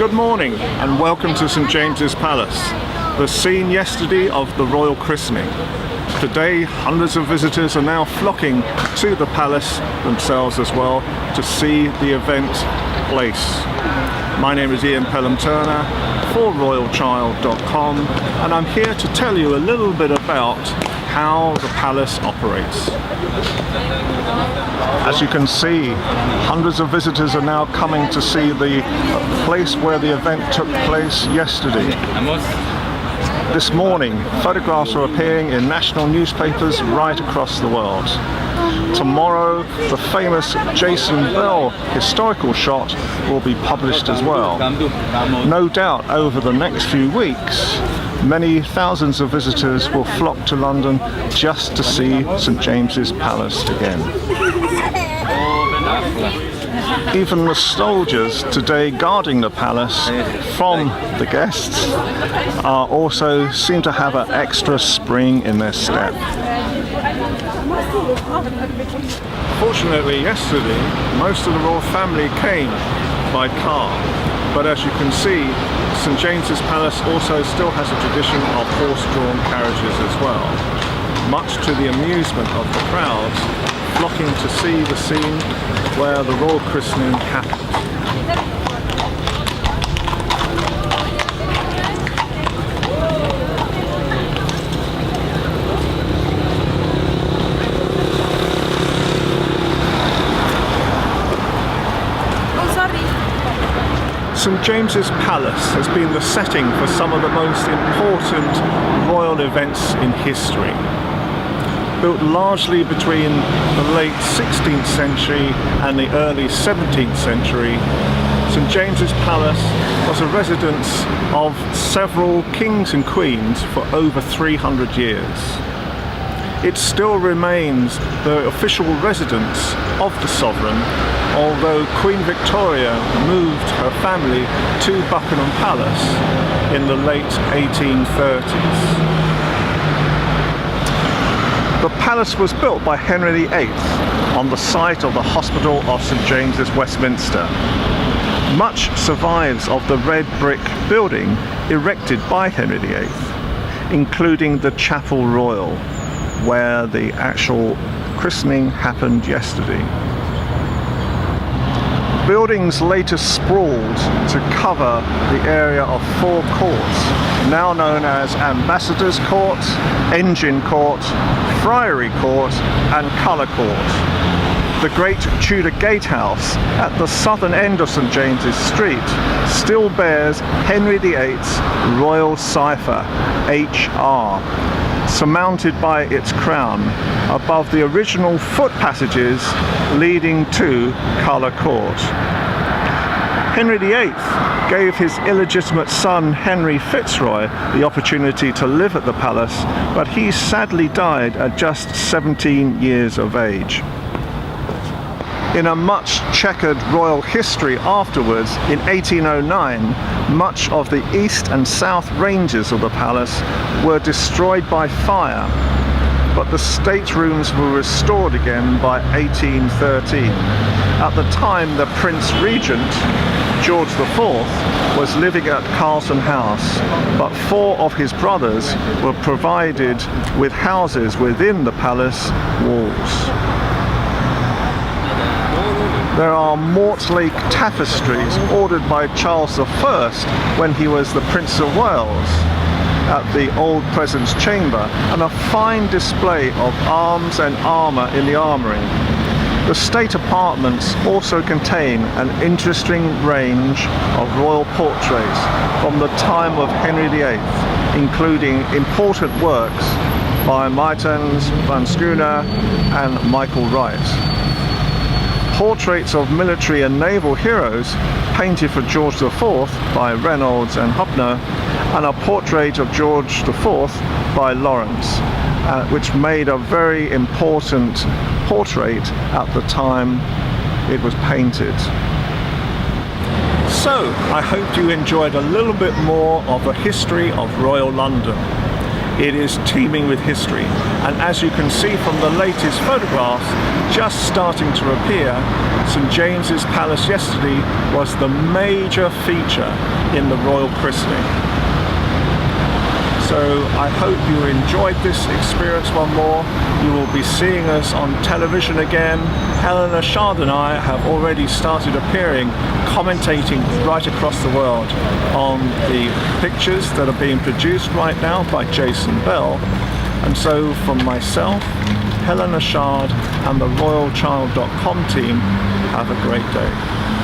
Good morning and welcome to St James's Palace, the scene yesterday of the royal christening. Today hundreds of visitors are now flocking to the palace themselves as well to see the event place. My name is Ian Pelham Turner for royalchild.com and I'm here to tell you a little bit about how the palace operates. As you can see, hundreds of visitors are now coming to see the place where the event took place yesterday. This morning, photographs are appearing in national newspapers right across the world. Tomorrow, the famous Jason Bell historical shot will be published as well. No doubt over the next few weeks, many thousands of visitors will flock to London just to see St James's Palace again. Even the soldiers today guarding the palace from the guests also seem to have an extra spring in their step. Fortunately, yesterday most of the royal family came by car, but as you can see, St James's Palace also still has a tradition of horse-drawn carriages as well, much to the amusement of the crowds flocking to see the scene where the royal christening happened. St James's Palace has been the setting for some of the most important royal events in history. Built largely between the late 16th century and the early 17th century, St James's Palace was a residence of several kings and queens for over 300 years. It still remains the official residence of the sovereign, although Queen Victoria moved her family to Buckingham Palace in the late 1830s. The palace was built by Henry VIII on the site of the Hospital of St James's, Westminster. Much survives of the red brick building erected by Henry VIII, including the Chapel Royal, where the actual christening happened yesterday. Buildings later sprawled to cover the area of four courts, now known as Ambassadors Court, Engine Court, Friary Court and Colour Court. The great Tudor gatehouse at the southern end of St James's Street still bears Henry VIII's royal cipher, HR, surmounted by its crown above the original foot passages leading to Colour Court. Henry VIII gave his illegitimate son Henry Fitzroy the opportunity to live at the palace, but he sadly died at just 17 years of age. In a much checkered royal history afterwards, in 1809, much of the east and south ranges of the palace were destroyed by fire, but the staterooms were restored again by 1813. At the time, the Prince Regent, George IV, was living at Carlton House, but four of his brothers were provided with houses within the palace walls. There are Mortlake tapestries ordered by Charles I when he was the Prince of Wales at the Old Presence Chamber, and a fine display of arms and armour in the armoury. The state apartments also contain an interesting range of royal portraits from the time of Henry VIII, including important works by Mytens, Van Schooner and Michael Wright. Portraits of military and naval heroes painted for George IV by Reynolds and Hubner, and a portrait of George IV by Lawrence, which made a very important portrait at the time it was painted. So, I hope you enjoyed a little bit more of the history of Royal London. it is teeming with history. And as you can see from the latest photographs just starting to appear, St James's Palace yesterday was the major feature in the royal christening. So I hope you enjoyed this experience one more. You will be seeing us on television again. Helena Shard and I have already started appearing, commentating right across the world on the pictures that are being produced right now by Jason Bell. And so from myself, Helena Shard and the RoyalChild.com team, have a great day.